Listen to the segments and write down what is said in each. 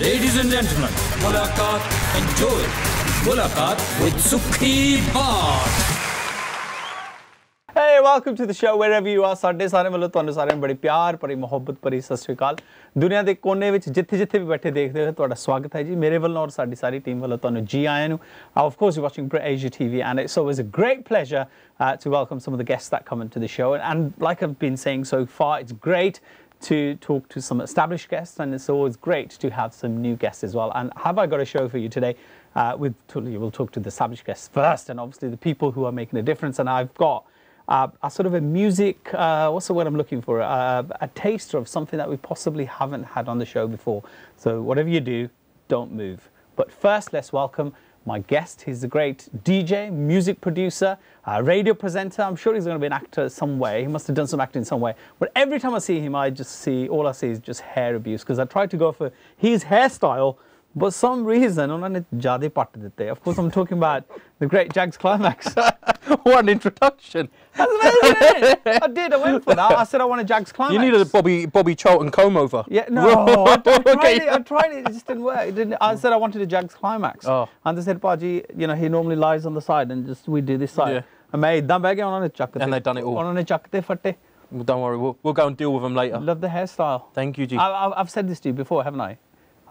Ladies and gentlemen, Mulaqat, enjoy. Mulaqat with Sukhi Bart. Hey, welcome to the show wherever you are. ਸਾਡੇ ਸਾਰੇ ਵੱਲੋਂ ਤੁਹਾਨੂੰ ਸਾਰਿਆਂ ਨੂੰ ਬੜੀ ਪਿਆਰ ਭਰੀ ਮੁਹੱਬਤ ਭਰੀ ਸਤਿ ਸ਼੍ਰੀ ਅਕਾਲ। ਦੁਨੀਆ ਦੇ ਕੋਨੇ ਵਿੱਚ ਜਿੱਥੇ-ਜਿੱਥੇ ਵੀ ਬੈਠੇ ਦੇਖਦੇ ਹੋ ਤੁਹਾਡਾ ਸਵਾਗਤ ਹੈ ਜੀ। ਮੇਰੇ ਵੱਲੋਂ ਔਰ ਸਾਡੀ ਸਾਰੀ ਟੀਮ ਵੱਲੋਂ ਤੁਹਾਨੂੰ ਜੀ ਆਇਆਂ ਨੂੰ। Of course, you're watching Brit Asia TV, and it's always a great pleasure to welcome some of the guests that come into the show. And like I've been saying so far, it's great to talk to some established guests, and it's always great to have some new guests as well. And have I got a show for you today? We'll talk to the established guests first, and obviously the people who are making a difference. And I've got a sort of a music, what's the word I'm looking for? A taster of something that we possibly haven't had on the show before. So whatever you do, don't move. But first, let's welcome my guest. He's a great DJ, music producer, radio presenter. I'm sure he's going to be an actor some way. He must have done some acting some way. But every time I see him, all I see is just hair abuse, because I tried to go for his hairstyle, but for some reason, of course, I'm talking about the great Jags Klimax. What an introduction. That's amazing, isn't it? I did. I went for that. I said I want a Jags Klimax. You needed a Bobby Charlton comb over. Yeah, no. I tried it. It just didn't work. It didn't. I said I wanted a Jags Klimax. Oh. And they said, Baji, you know, he normally lies on the side, and just we do this side. Yeah. And made them back on a chuck. And they've done it all. On a chuck, fatte. Well, don't worry, we'll go and deal with them later. Love the hairstyle. Thank you, G. I've said this to you before, haven't I?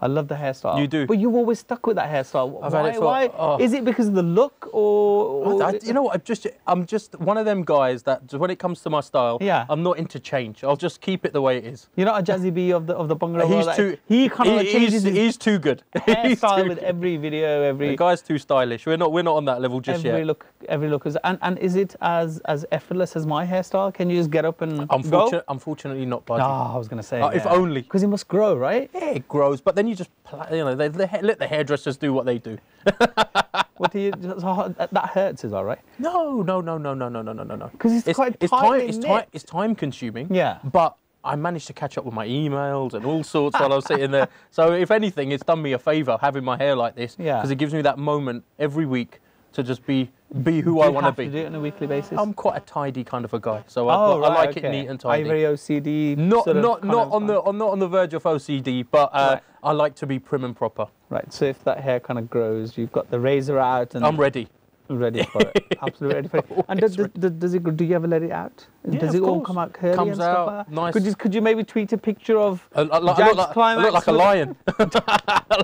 I love the hairstyle. You do. But you've always stuck with that hairstyle. I've had it for, why? Is it because of the look, or you know what? I'm just one of them guys that when it comes to my style, yeah, I'm not into change. I'll just keep it the way it is. You're not a Jazzy B of the bungalow. He kind of changes. He's too good. Hairstyle with every video, The guy's too stylish. We're not on that level just yet. Every look is. And is it as effortless as my hairstyle? Can you just get up and go? Unfortunately, not. Buddy. Oh, I was going to say. If only. Because it must grow, right? Yeah, it grows. But then you just, they let the hairdressers do what they do. What do you? That hurts, is that right? No. Because it's time consuming. Yeah. But I managed to catch up with my emails and all sorts while I was sitting there. So if anything, it's done me a favour having my hair like this. Yeah. Because it gives me that moment every week to just be who I want to be. Do you have to do it on a weekly basis? I'm quite a tidy kind of a guy, so I like it neat and tidy. Are you very OCD? Not on the verge of OCD, but I like to be prim and proper. Right. So if that hair kind of grows, you've got the razor out, and I'm ready. Ready for it. Absolutely ready for it. And do you ever let it out? Yeah, does it all come out curly? Comes and stuff out like nice. Could you maybe tweet a picture of Jags Klimax? I look like a lion.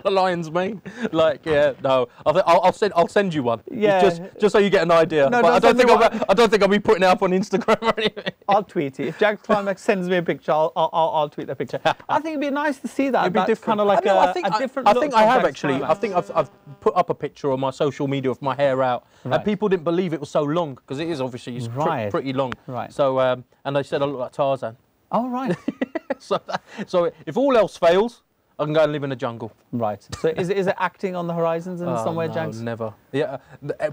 A lion's mane. Like, yeah, no. I'll send you one. Yeah. Just so you get an idea. No, but I don't think I'll be putting it up on Instagram or anything. I'll tweet it. If Jags Klimax sends me a picture, I'll tweet the picture. I think it'd be nice to see that. It'd be different. Kind of like a different look. I think I have actually. I think I've put up a picture on my social media of my hair out, and people didn't believe it was so long, because it is obviously pretty long. Right. So and they said I look like Tarzan. Oh right. so if all else fails, I can go and live in the jungle. Right. So is it acting on the horizons in somewhere, Jags? Never. Yeah.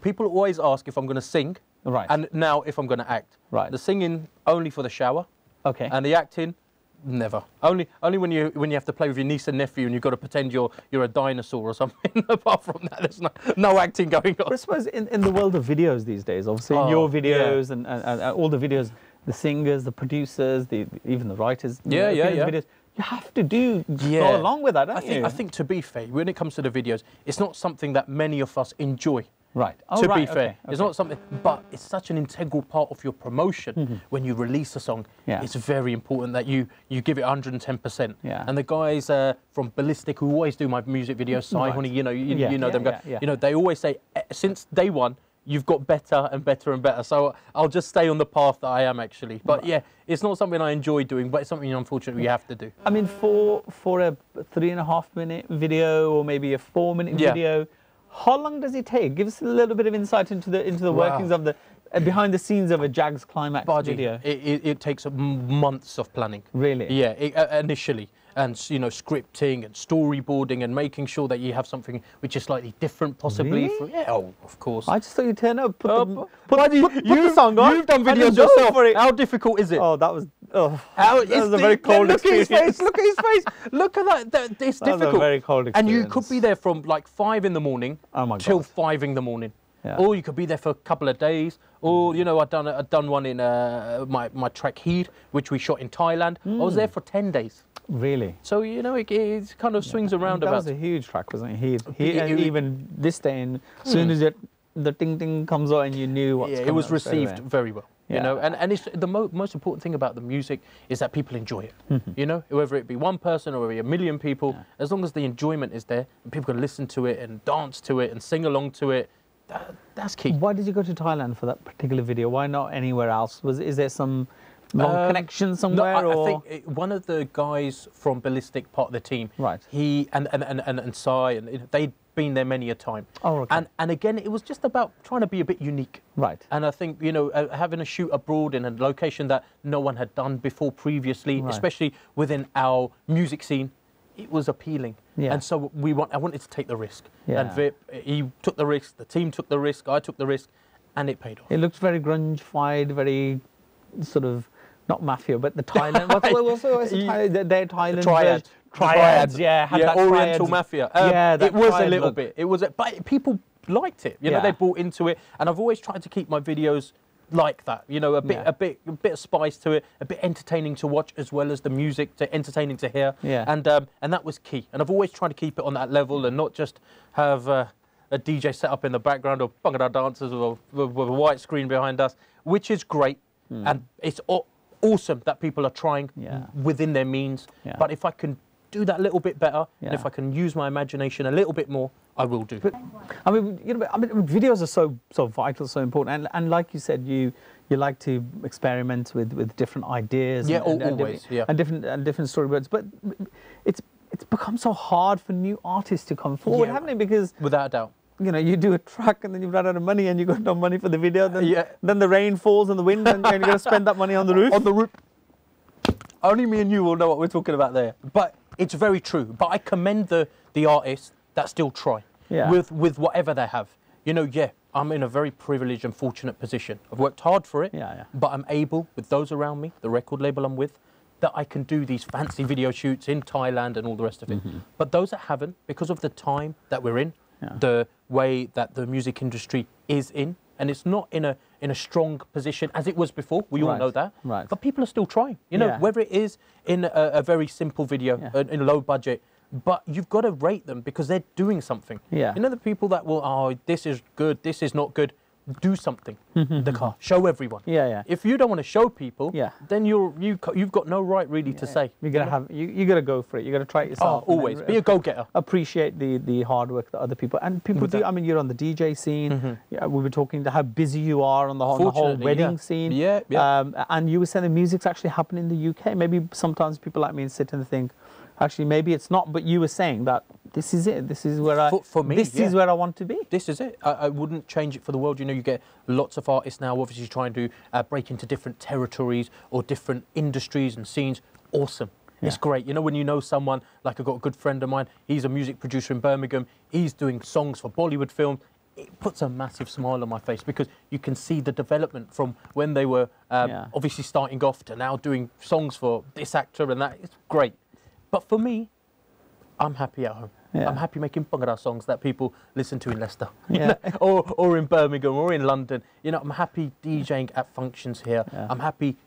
People always ask if I'm going to sing. Right. And now if I'm going to act. Right. The singing only for the shower. Okay. And the acting, never. Only when you have to play with your niece and nephew and you've got to pretend you're a dinosaur or something. Apart from that, there's no acting going on. But I suppose in the world of videos these days, obviously your videos and all the videos, the singers, the producers, even the writers, videos, you have to go along with that, don't you? I think to be fair, when it comes to the videos, it's not something that many of us enjoy. Right. To be fair, it's not something, but it's such an integral part of your promotion when you release a song. Yeah. It's very important that you give it 110%. Yeah. And the guys from Ballistic who always do my music videos, Honey, you know them. You know, they always say since day one you've got better and better and better. So I'll just stay on the path that I am actually. But yeah, it's not something I enjoy doing, but it's something unfortunately you have to do. I mean, for a 3.5-minute video or maybe a 4-minute video. How long does it take? Give us a little bit of insight into the workings of the behind the scenes of a Jags Klimax video. It takes months of planning. Really? Yeah, initially. And scripting and storyboarding and making sure that you have something which is slightly different, possibly. Really? Yeah, of course. I just thought you'd turn up, put the song on. You've done videos yourself. How difficult is it? Oh, that was a very cold experience. Look at his face. Look at that. It's difficult. That's a very cold experience. And you could be there from like 5 in the morning till 5 in the morning. Yeah. Or you could be there for a couple of days. Or, I've done one in my track Heed, which we shot in Thailand. I was there for 10 days. Really? So, you know, it kind of swings around That about. was a huge track, wasn't it? And even this day, and as soon as the ting ting comes on, and you knew what's coming. It was up received straight away. very well. You know, and it's the most important thing about the music is that people enjoy it. You know, whether it be one person or a million people, as long as the enjoyment is there and people can listen to it and dance to it and sing along to it, that's key. Why did you go to Thailand for that particular video? Why not anywhere else? Is there some long connection somewhere? No, or? I think one of the guys from Ballistic, part of the team, Right. he and Sai, and they'd been there many a time. Oh, okay. And again, it was just about trying to be a bit unique. Right. And I think, you know, having a shoot abroad in a location that no one had done before previously, Right. especially within our music scene, it was appealing. Yeah. And so I wanted to take the risk. Yeah. And Vip, he took the risk, the team took the risk, I took the risk, and it paid off. It looked very grunge-fied, very sort of, not mafia, but the Thailand. what's the Thailand? Their Thailand Triad. Triads, yeah. Had that Oriental triads. Mafia. Yeah, that it was a triad little look. bit. It was, but people liked it. You know, Yeah. they bought into it, and I've always tried to keep my videos like that. You know, a bit of spice to it, a bit entertaining to watch, as well as the music, entertaining to hear. Yeah. And that was key. And I've always tried to keep it on that level, and not just have a DJ set up in the background or Bhangra dancers with a white screen behind us, which is great, and it's awesome that people are trying within their means. Yeah. But if I can do that a little bit better, and Yeah. if I can use my imagination a little bit more, I will do. But I mean, you know, videos are so vital, so important, and like you said, you like to experiment with different ideas. Yeah, and always. Yeah. And different storyboards, but it's become so hard for new artists to come forward, Yeah. haven't it? Because Without a doubt. you know, you do a track and then you've run out of money and you got no money for the video. Then the rain falls and the wind and you're going to spend that money on the roof. On the roof. Only me and you will know what we're talking about there. But it's very true. But I commend the artists that still try with whatever they have. You know, I'm in a very privileged and fortunate position. I've worked hard for it, but I'm able, with those around me, the record label I'm with, that I can do these fancy video shoots in Thailand and all the rest of it. But those that haven't, because of the time that we're in, the way that the music industry is in, and it's not in a strong position as it was before. We all know that. Right. But people are still trying. You know, whether it is in a very simple video, in low budget, but you've got to rate them because they're doing something. Yeah. You know, the people that will, oh, this is good, this is not good. Do something. The car. Show everyone. If you don't want to show people, then you've got no right really to say. You gotta go for it. You gotta try it yourself. Oh, always be a go-getter. Appreciate the hard work that other people and people do. I mean, you're on the DJ scene. Yeah, we were talking to how busy you are on the whole wedding scene. And you were saying the music's actually happening in the UK. Maybe sometimes people like me sit and think, actually, maybe it's not. But you were saying that this is it. This is where This is where I want to be. This is it. I wouldn't change it for the world. You know, you get lots of artists now obviously trying to break into different territories or different industries and scenes. Awesome. It's great. You know, when you know someone, like I've got a good friend of mine, he's a music producer in Birmingham. He's doing songs for Bollywood films. It puts a massive smile on my face because you can see the development from when they were obviously starting off to now doing songs for this actor and that. It's great. But for me, I'm happy at home. I'm happy making Bhangra songs that people listen to in Leicester, or in Birmingham, or in London. You know, I'm happy DJing at functions here. I'm happy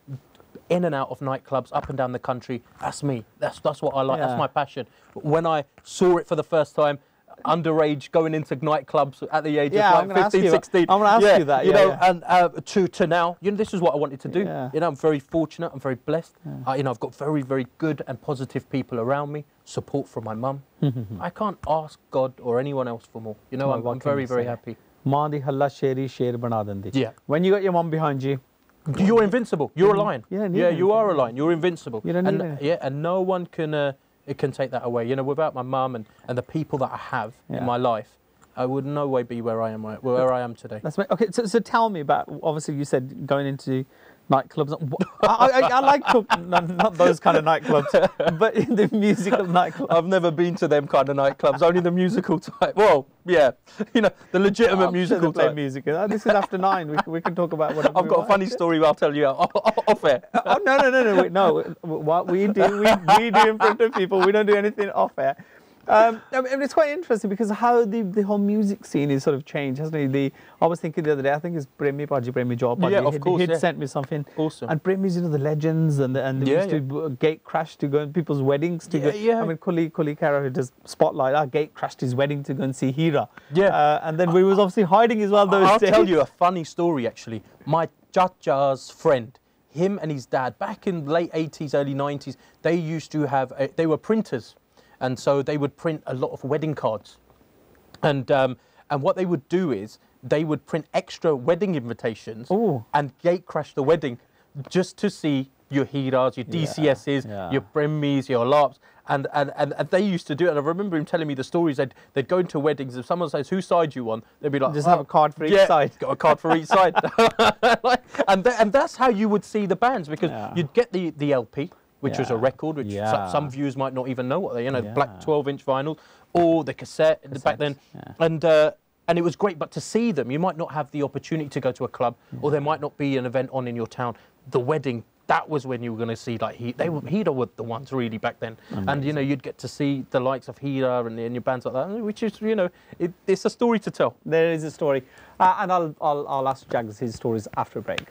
in and out of nightclubs up and down the country. That's me. That's what I like. That's my passion. But when I saw it for the first time, underage going into nightclubs at the age of like 15, 16. I'm going to ask you that. You know, and to now, you know, this is what I wanted to do. You know, I'm very fortunate. I'm very blessed. You know, I've got very, very good and positive people around me. Support from my mum. I can't ask God or anyone else for more. You know, I'm very, very happy. Maan di halla sheri sher bana dindi. Yeah. When you got your mum behind you, you're invincible. You're a lion. Yeah, you are a lion. You're invincible. You don't need it. And no one can take that away. You know, without my mum and the people that I have in my life, I would no way be where I am today. That's okay. So tell me about. Obviously, you said going into nightclubs. I like not those kind of nightclubs, but in the musical nightclubs. I've never been to them kind of nightclubs. Only the musical type. Well, yeah, you know, the legitimate musical type. Music. This is after 9. We can talk about whatever. I've got a funny story I'll tell you off air. Oh no! Wait, no. What we do in front of people, we don't do anything off air. I mean, it's quite interesting because how the whole music scene is sort of changed, hasn't it? I was thinking the other day, I think it's Premi Job. Yeah, of course. He'd sent me something. Awesome. And Premi's, the legends, and they used to gate crash to go to people's weddings to go. Yeah. I mean, Kuli Kara, who does Spotlight, gate crashed his wedding to go and see Hira. Yeah. And then we was obviously hiding as well those I'll days. tell you a funny story, actually. My Chacha's friend, him and his dad, back in the late 80s, early 90s, they used to have, they were printers. And so they would print a lot of wedding cards. And what they would do is they would print extra wedding invitations and gate crash the wedding just to see your Hiras, your DCSs, your Bremis, your LARPs. And they used to do it. And I remember him telling me the stories. They'd go into weddings. If someone says, whose side you on? They'd be like, just have a card for each side. Got a card for each side. and that's how you would see the bands, because you'd get the LP, which was a record, which some viewers might not even know what they, black 12-inch vinyl, or the cassette back then. And it was great, but to see them, you might not have the opportunity to go to a club, or there might not be an event on in your town. The wedding, that was when you were going to see, like, Hira were the ones really back then. Amazing. And, you'd get to see the likes of Hira and your bands like that, which is, it's a story to tell. There is a story. And I'll ask Jags his stories after a break.